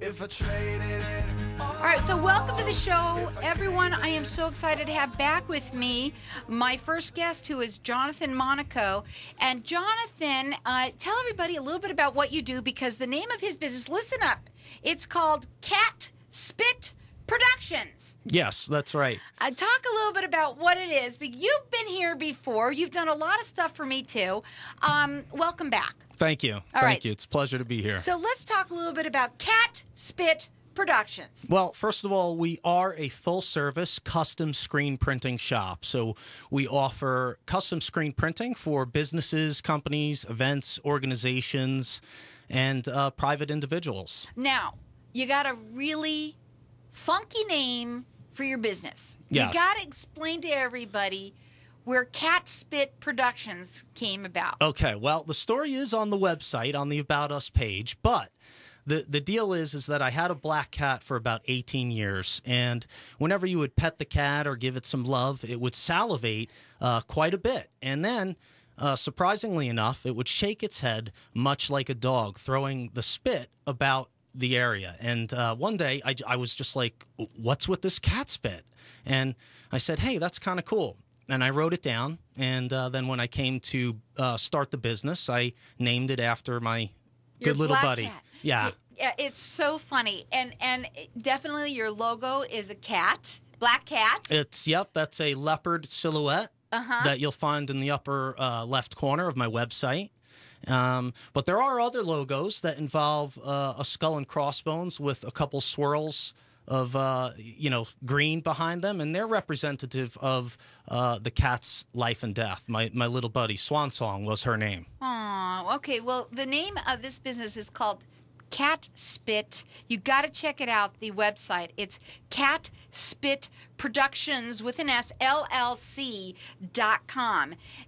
If I traded it All right, so welcome to the show, everyone. I am so excited to have back with me my first guest, who is Jonathan Monaco. And Jonathan, tell everybody a little bit about what you do, because the name of his business, listen up, it's called Catspit Productions. Yes, that's right. Talk a little bit about what it is. You've been here before. You've done a lot of stuff for me, too. Welcome back. Thank you. Thank you. It's a pleasure to be here. So let's talk a little bit about Catspit Productions. Well, first of all, we are a full-service custom screen printing shop. So we offer custom screen printing for businesses, companies, events, organizations, and private individuals. Now, you got a really funky name for your business. Yeah. You got to explain to everybody where Catspit Productions came about. Okay, well, the story is on the website, on the About Us page, but the deal is that I had a black cat for about 18 years, and whenever you would pet the cat or give it some love, it would salivate quite a bit. And then, surprisingly enough, it would shake its head much like a dog, throwing the spit about the area. And one day, I was just like, what's with this cat spit? And I said, hey, that's kind of cool. And I wrote it down, and then when I came to start the business, I named it after my Your good little black buddy. cat. Yeah. It's so funny. And definitely your logo is a cat, black cat. That's a leopard silhouette that you'll find in the upper left corner of my website. But there are other logos that involve a skull and crossbones with a couple swirls of green behind them, and they're representative of the cat's life and death. My little buddy, Swan Song was her name. Oh, okay. Well, the name of this business is called Catspit. You got to check it out, the website. It's Catspit Productions with an S, LLC.com.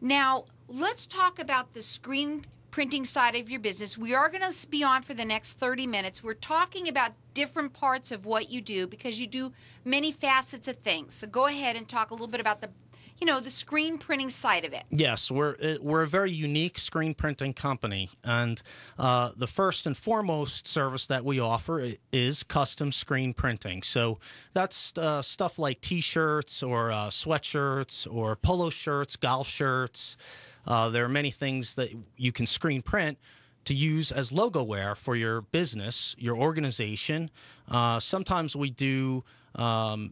Now, let's talk about the screen printing side of your business. We are going to be on for the next 30 minutes. We're talking about different parts of what you do, because you do many facets of things. So go ahead and talk a little bit about the screen printing side of it. Yes, we're a very unique screen printing company, and the first and foremost service that we offer is custom screen printing. So that's stuff like T-shirts or sweatshirts or polo shirts, golf shirts. There are many things that you can screen print to use as logo wear for your business, your organization. Sometimes we do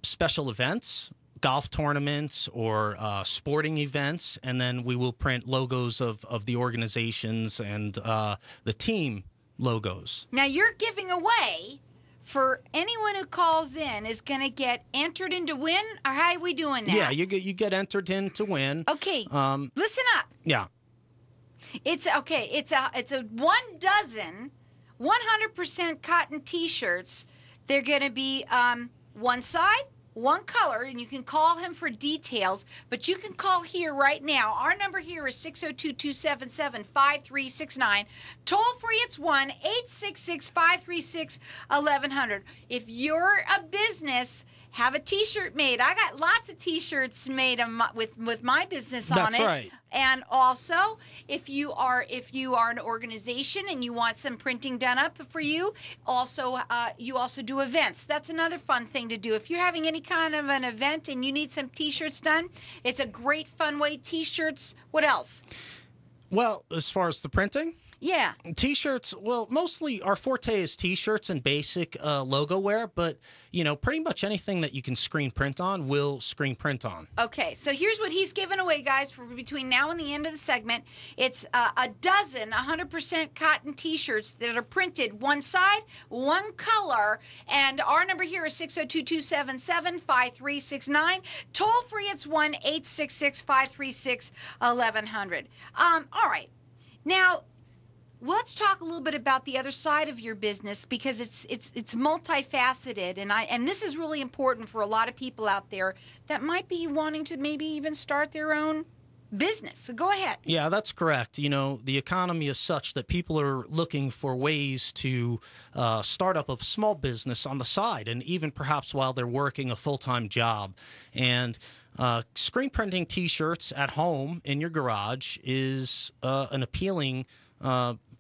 special events, golf tournaments, or sporting events, and then we will print logos of the organizations and the team logos. Now, you're giving away, for anyone who calls in, is going to get entered in to win, or how are we doing that? Yeah, you get entered in to win. Okay, listen up. Yeah. It's a 1 dozen 100% cotton T-shirts. They're going to be one side, one color, and you can call him for details, but you can call here right now. Our number here is 602-277-5369. Toll free, it's 1-866-536-1100. If you're a business, have a T-shirt made. I got lots of T-shirts made with my business on it. That's right. And also, if you are an organization and you want some printing done up for you, you also do events. That's another fun thing to do. If you're having any kind of an event and you need some T-shirts done, it's a great fun way. T-shirts. What else? Well, as far as the printing? Yeah. T-shirts, well, mostly our forte is T-shirts and basic logo wear, but, pretty much anything that you can screen print on, we'll screen print on. Okay, so here's what he's giving away, guys, for between now and the end of the segment. It's a dozen 100% cotton T-shirts that are printed one side, one color, and our number here is 602-277-5369. Toll free, it's 1-866-536-1100. All right. Now, let's talk a little bit about the other side of your business, because it's multifaceted, and this is really important for a lot of people out there that might be wanting to maybe even start their own business. So go ahead. Yeah, that's correct. The economy is such that people are looking for ways to start up a small business on the side, and even perhaps while they're working a full-time job. And screen printing T-shirts at home in your garage is an appealing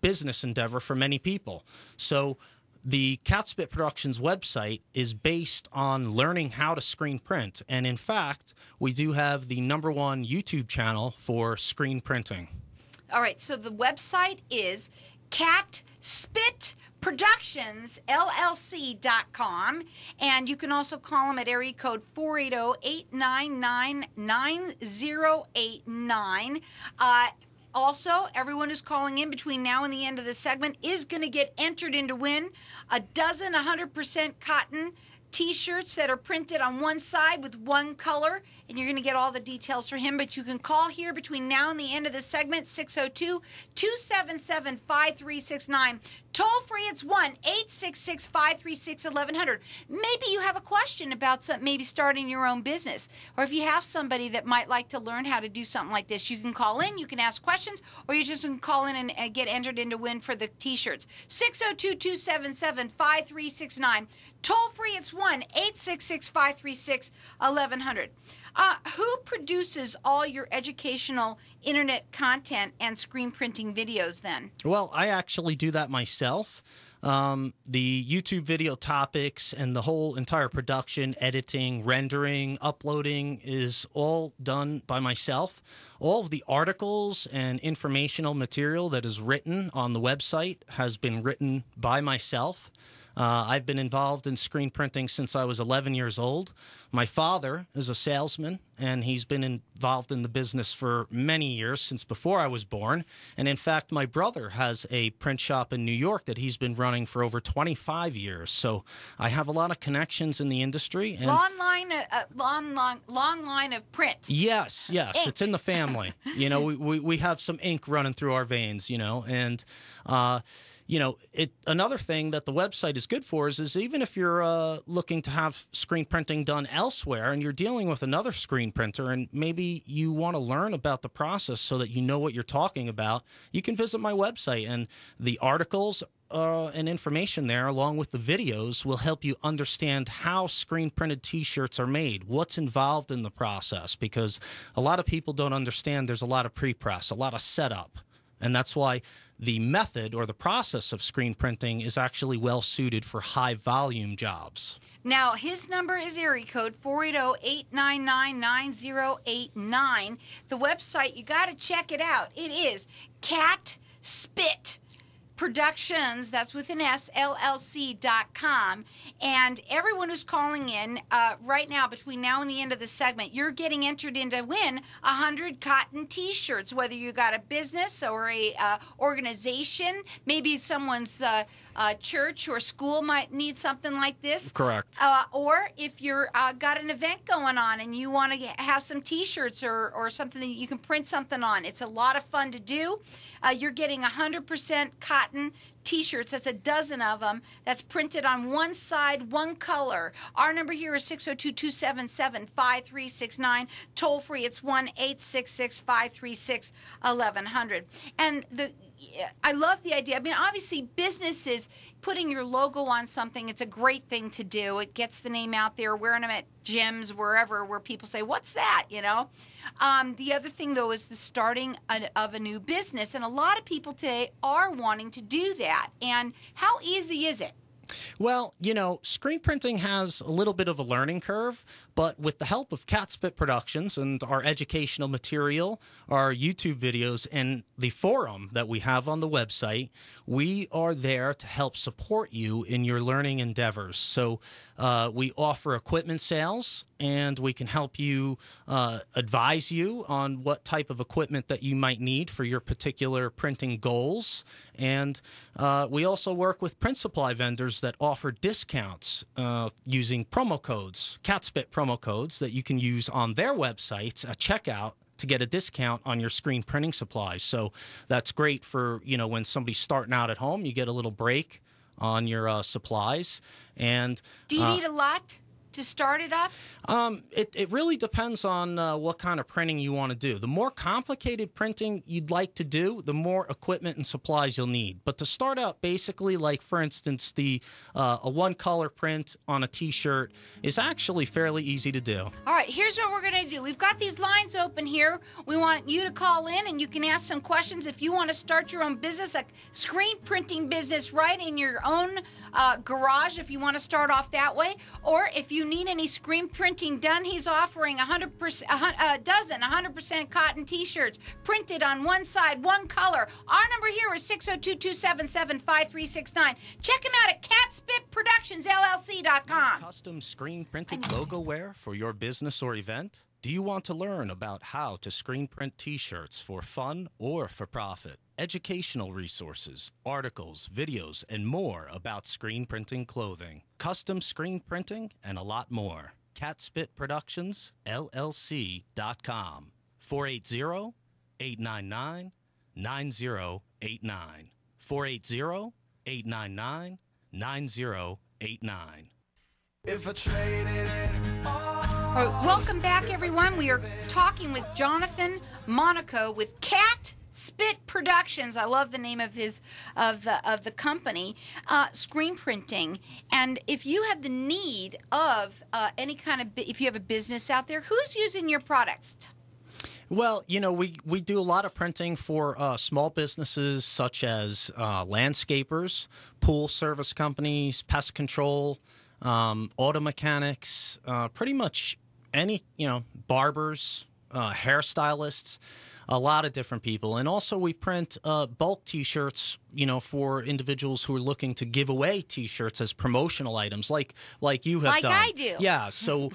business endeavor for many people. So the Catspit Productions website is based on learning how to screen print. And in fact, we do have the #1 YouTube channel for screen printing. All right, so the website is Catspit Productions, LLC.com, and you can also call them at area code 480-899-9089. Also, everyone who's calling in between now and the end of the segment is going to get entered in to win a dozen 100% cotton T-shirts that are printed on one side with one color, and you're going to get all the details for him. But you can call here between now and the end of the segment, 602-277-5369. Toll free, it's 1-866-536-1100. Maybe you have a question about maybe starting your own business, or if you have somebody that might like to learn how to do something like this, you can call in, you can ask questions, or you just can call in and get entered in to win for the T-shirts. 602-277-5369. Toll free, it's 1-866-536-1100. Who produces all your educational internet content and screen printing videos then? Well, I actually do that myself. The YouTube video topics and the whole entire production, editing, rendering, uploading is all done by myself. All of the articles and informational material that is written on the website has been written by myself. I've been involved in screen printing since I was 11 years old. My father is a salesman, and he's been involved in the business for many years, since before I was born. And in fact, my brother has a print shop in New York that he's been running for over 25 years. So I have a lot of connections in the industry. And long line of print. Yes, yes, ink. It's in the family. You know, we have some ink running through our veins, you know, and another thing that the website is good for is even if you're looking to have screen printing done elsewhere and you're dealing with another screen printer and maybe you want to learn about the process so that you know what you're talking about, you can visit my website, and the articles and information there, along with the videos, will help you understand how screen printed T-shirts are made, what's involved in the process, because a lot of people don't understand there's a lot of pre-press, a lot of setup. And that's why the method or the process of screen printing is actually well suited for high volume jobs. Now, his number is area code 480-899-9089. The website, you got to check it out. It is Catspit Productions, that's with an S, LLC.com. And everyone who's calling in right now, between now and the end of the segment, you're getting entered in to win 100 cotton T-shirts, whether you got a business or a organization, maybe someone's church or school might need something like this. Correct. Or if you're got an event going on and you want to have some T-shirts or something that you can print something on. It's a lot of fun to do. You're getting 100% cotton T-shirts. That's a dozen of them. That's printed on one side, one color. Our number here is 602-277-5369. Toll free, it's 1-866-536-1100. And I love the idea. I mean, obviously, businesses putting your logo on something, it's a great thing to do. It gets the name out there, wearing them at gyms, wherever, where people say, what's that, you know? The other thing, though, is the starting of a new business. And a lot of people today are wanting to do that. And how easy is it? Well, you know, screen printing has a little bit of a learning curve, but with the help of Catspit Productions and our educational material, our YouTube videos, and the forum that we have on the website, we are there to help support you in your learning endeavors. So we offer equipment sales, and we can help you advise you on what type of equipment that you might need for your particular printing goals. And we also work with print supply vendors that offer discounts using promo codes, Catspit promo codes that you can use on their websites at checkout to get a discount on your screen printing supplies. So that's great for, you know, when somebody's starting out at home, you get a little break on your supplies. And do you need a lot to start it up? It really depends on what kind of printing you want to do. The more complicated printing you'd like to do, the more equipment and supplies you'll need. But to start out, basically, like for instance, a one-color print on a T-shirt is actually fairly easy to do. All right, here's what we're going to do. We've got these lines open here. We want you to call in, and you can ask some questions if you want to start your own business, a screen printing business right in your own garage if you want to start off that way. Or if you need any screen printing done, he's offering 100% cotton T-shirts printed on one side, one color. Our number here is 602-277-5369. Check him out at Catspit Productions, LLC.com. Custom screen printed logo wear for your business or event? Do you want to learn about how to screen print T-shirts for fun or for profit? Educational resources, articles, videos, and more about screen printing clothing, custom screen printing, and a lot more. Catspit Productions, LLC.com. 480-899-9089. 480-899-9089. If I traded it all. All right, welcome back, everyone. We are talking with Jonathan Monaco with Catspit Productions. I love the name of his of the company, screen printing. And if you have the need of any kind of, if you have a business out there, who's using your products? Well, you know, we do a lot of printing for small businesses such as landscapers, pool service companies, pest control, auto mechanics, pretty much any, barbers, hairstylists, a lot of different people. And also we print bulk T-shirts, for individuals who are looking to give away T-shirts as promotional items, like you have done. Like I do. Yeah, so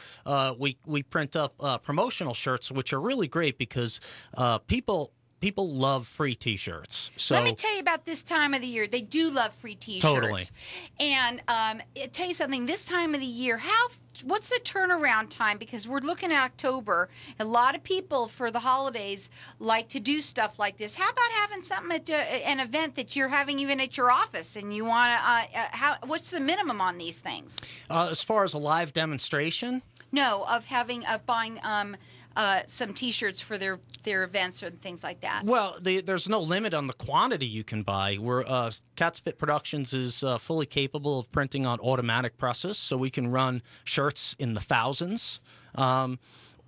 we print up promotional shirts, which are really great because people love free T-shirts. So let me tell you about this time of the year. They do love free T-shirts. Totally. And tell you something. This time of the year, what's the turnaround time? Because we're looking at October. A lot of people for the holidays like to do stuff like this. How about having something at an event that you're having even at your office, and you want to? What's the minimum on these things? As far as a live demonstration? No, of buying some T-shirts for their events and things like that. Well, there's no limit on the quantity you can buy. Catspit Productions is fully capable of printing on automatic presses, so we can run shirts in the thousands,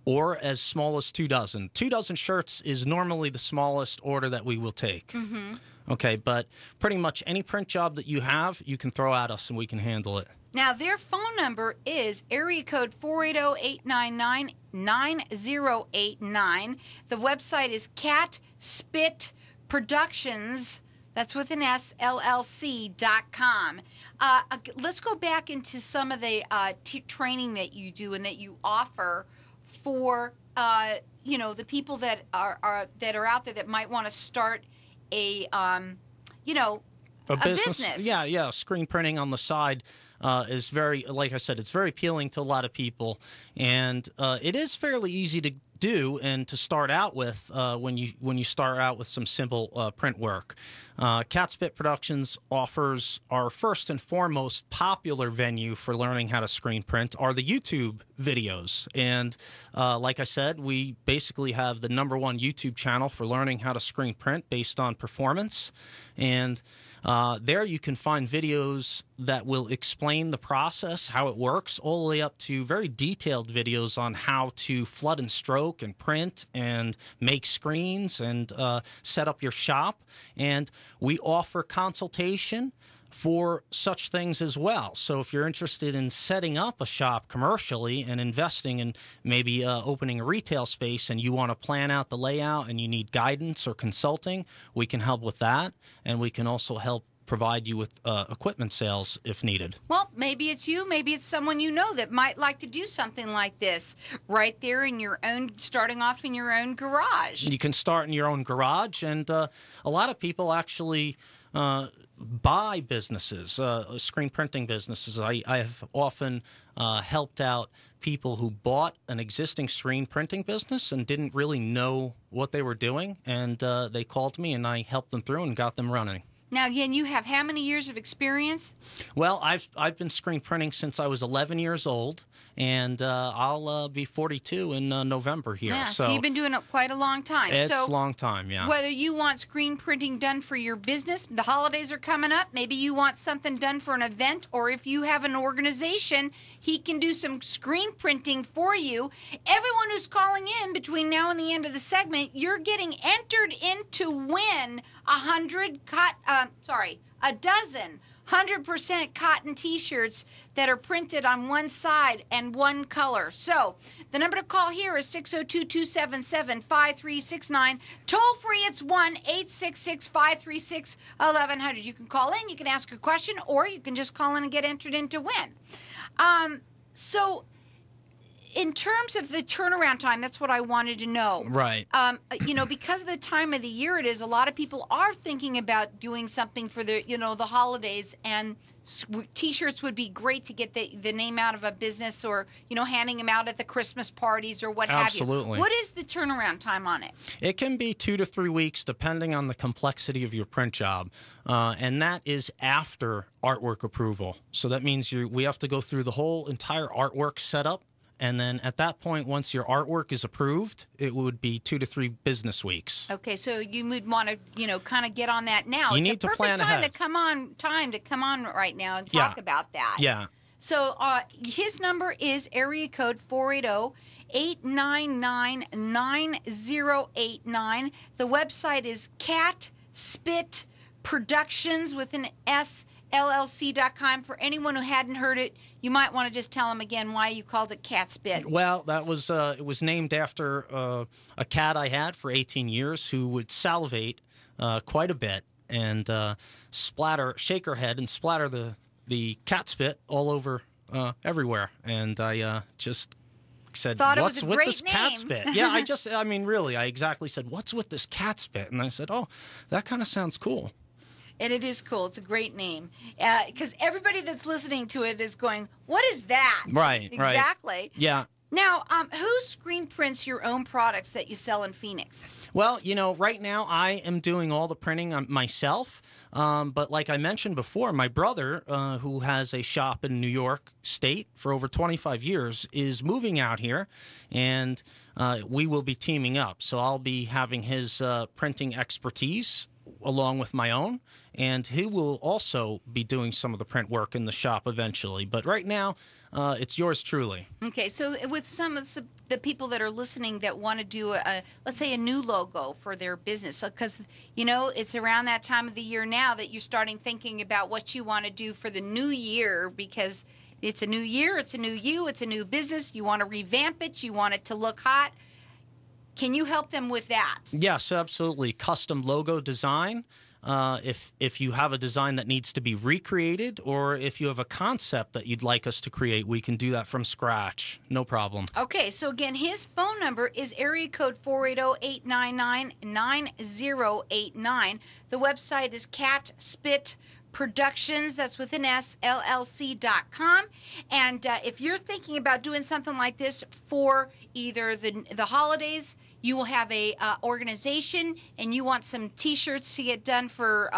or as small as 2 dozen. 2 dozen shirts is normally the smallest order that we will take. Mm-hmm. Okay, but pretty much any print job that you have, you can throw at us and we can handle it. Now, their phone number is area code 480-899-9089. The website is Catspit Productions, that's with an S, LLC.com. Let's go back into some of the training that you do and that you offer for, the people that are out there that might want to start a business. Yeah, screen printing on the side is very, like I said, it's very appealing to a lot of people, and it is fairly easy to do and to start out with when you start out with some simple print work. Catspit Productions offers our first and foremost popular venue for learning how to screen print are the YouTube videos, and like I said, we basically have the #1 YouTube channel for learning how to screen print based on performance, and there you can find videos that will explain the process, how it works, all the way up to very detailed videos on how to flood and stroke and print and make screens and set up your shop. And we offer consultation for such things as well. So if you're interested in setting up a shop commercially and investing in maybe opening a retail space and you want to plan out the layout and you need guidance or consulting, we can help with that. And we can also help provide you with equipment sales if needed. Well, maybe it's you, maybe it's someone you know that might like to do something like this right there in your own, starting off in your own garage. You can start in your own garage, and a lot of people actually buy businesses, screen printing businesses. I have often helped out people who bought an existing screen printing business and didn't really know what they were doing, and they called me and I helped them through and got them running. Now, again, you have how many years of experience? Well, I've been screen printing since I was 11 years old, and I'll be 42 in November here. Yeah, so you've been doing it quite a long time. It's a long time, yeah. Whether you want screen printing done for your business, the holidays are coming up, maybe you want something done for an event, or if you have an organization, he can do some screen printing for you. Everyone who's calling in between now and the end of the segment, you're getting entered in to win a dozen 100% cotton T-shirts that are printed on one side and one color. So the number to call here is 602-277-5369. Toll free, it's 1-866-536-1100. You can call in, you can ask a question, or you can just call in and get entered in to win. So in terms of the turnaround time, that's what I wanted to know. Right. You know, because of the time of the year it is, a lot of people are thinking about doing something for the, you know, the holidays, and T-shirts would be great to get the name out of a business, or, you know, handing them out at the Christmas parties or what have you. Absolutely. What is the turnaround time on it? It can be 2 to 3 weeks, depending on the complexity of your print job, and that is after artwork approval. So that means we have to go through the whole entire artwork setup. And then at that point, once your artwork is approved, it would be 2 to 3 business weeks. Okay, so you would want to, you know, kind of get on that now. You need to plan ahead. It's a perfect time to come on right now and talk about that. Yeah. So his number is area code 480-899-9089. The website is Catspit Productions with an S. LLC.com. For anyone who hadn't heard it, you might want to just tell them again why you called it Catspit. Well, that was it was named after a cat I had for 18 years who would salivate quite a bit and shake her head and splatter the cat spit all over everywhere. And I just said, "What's with this cat spit?" Yeah, I mean, really, I exactly said, "What's with this cat spit?" And I said, "Oh, that kind of sounds cool." And it is cool. It's a great name. Because everybody that's listening to it is going, what is that? Right, exactly. Right. Yeah. Now, who screen prints your own products that you sell in Phoenix? Well, you know, right now I am doing all the printing myself. But like I mentioned before, my brother, who has a shop in New York State for over 25 years, is moving out here, and we will be teaming up. So I'll be having his printing expertise along with my own, and he will also be doing some of the print work in the shop eventually. But right now, it's yours truly. Okay, so with some of the people that are listening that want to do, let's say, a new logo for their business, because, you know, it's around that time of the year now that you're starting thinking about what you want to do for the new year, because it's a new year, it's a new you, it's a new business, you want to revamp it, you want it to look hot. Can you help them with that? Yes, absolutely. Custom logo design. If you have a design that needs to be recreated, or if you have a concept that you'd like us to create, we can do that from scratch. No problem. Okay, so again, his phone number is area code 480-899-9089. The website is Catspit Productions, that's with an S, LLC.com. And if you're thinking about doing something like this for either the holidays, you will have a organization, and you want some T-shirts to get done for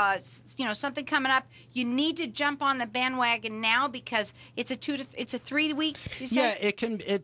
you know, something coming up, you need to jump on the bandwagon now, because it's a 3 week. Yeah,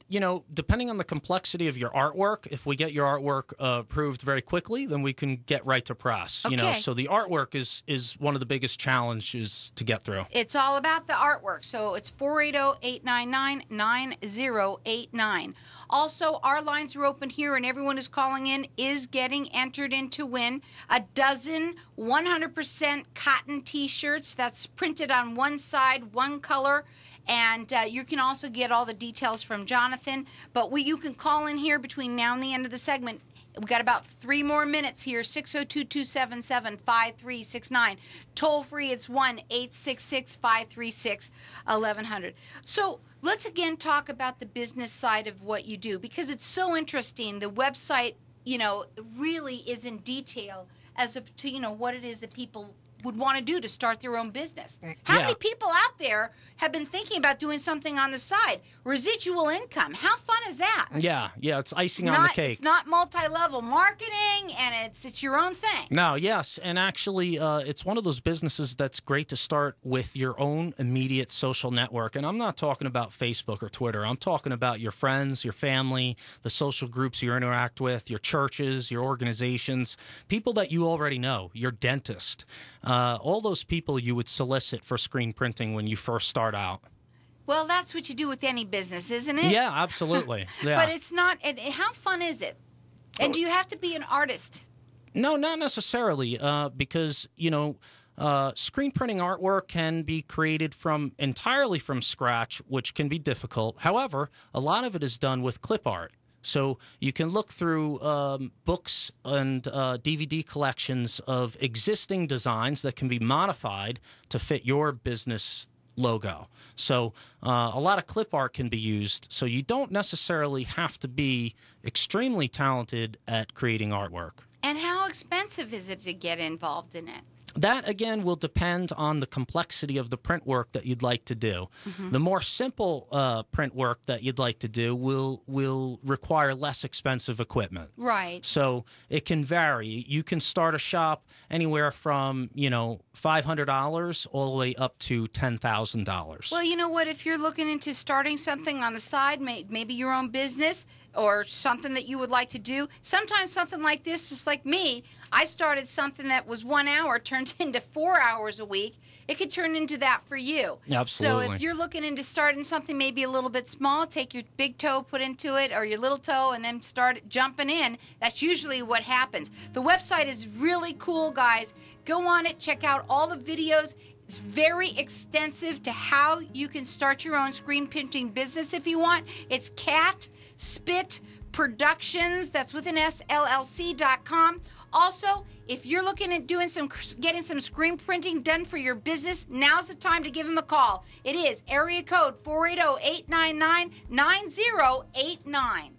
you know, depending on the complexity of your artwork. If we get your artwork approved very quickly, then we can get right to press. Okay. You know, so the artwork is one of the biggest challenges to get through. It's all about the artwork. So it's 480-899-9089. Also, our lines are open here, and everyone who's calling in is getting entered in to win a dozen 100% cotton T-shirts that's printed on one side, one color. And you can also get all the details from Jonathan. But you can call in here between now and the end of the segment. We've got about 3 more minutes here. 602-277-5369. Toll free, it's 1-866-536-1100. So let's again talk about the business side of what you do, because it's so interesting. The website, you know, really is in detail as to, you know, what it is that people would want to do to start their own business. How many people out there have been thinking about doing something on the side? Residual income. How fun is that? Yeah, it's icing on the cake. It's not multi-level marketing, and it's your own thing. No, yes, and actually, it's one of those businesses that's great to start with your own immediate social network. And I'm not talking about Facebook or Twitter. I'm talking about your friends, your family, the social groups you interact with, your churches, your organizations, people that you already know, your dentist. All those people you would solicit for screen printing when you first start out. Well, that's what you do with any business, isn't it? Yeah, absolutely. Yeah. But it's not. How fun is it? And do you have to be an artist? No, not necessarily, because, you know, screen printing artwork can be created entirely from scratch, which can be difficult. However, a lot of it is done with clip art. So you can look through books and DVD collections of existing designs that can be modified to fit your business logo. So a lot of clip art can be used, so you don't necessarily have to be extremely talented at creating artwork. And how expensive is it to get involved in it? That, again, will depend on the complexity of the print work that you'd like to do. The more simple print work that you'd like to do will require less expensive equipment. Right. So it can vary. You can start a shop anywhere from, $500 all the way up to $10,000. Well, you know what? If you're looking into starting something on the side, maybe your own business or something that you would like to do, sometimes something like this, just like me, I started something that was 1 hour, turns into 4 hours a week. It could turn into that for you. Absolutely. So if you're looking into starting something maybe a little bit small, take your big toe, put into it, or your little toe, and then start jumping in. That's usually what happens. The website is really cool, guys. Go on it, check out all the videos. It's very extensive to how you can start your own screen printing business if you want. It's Catspit Productions. That's with an S, LLC.com. Also, if you're looking at getting some screen printing done for your business, now's the time to give them a call. It is area code 480-899-9089.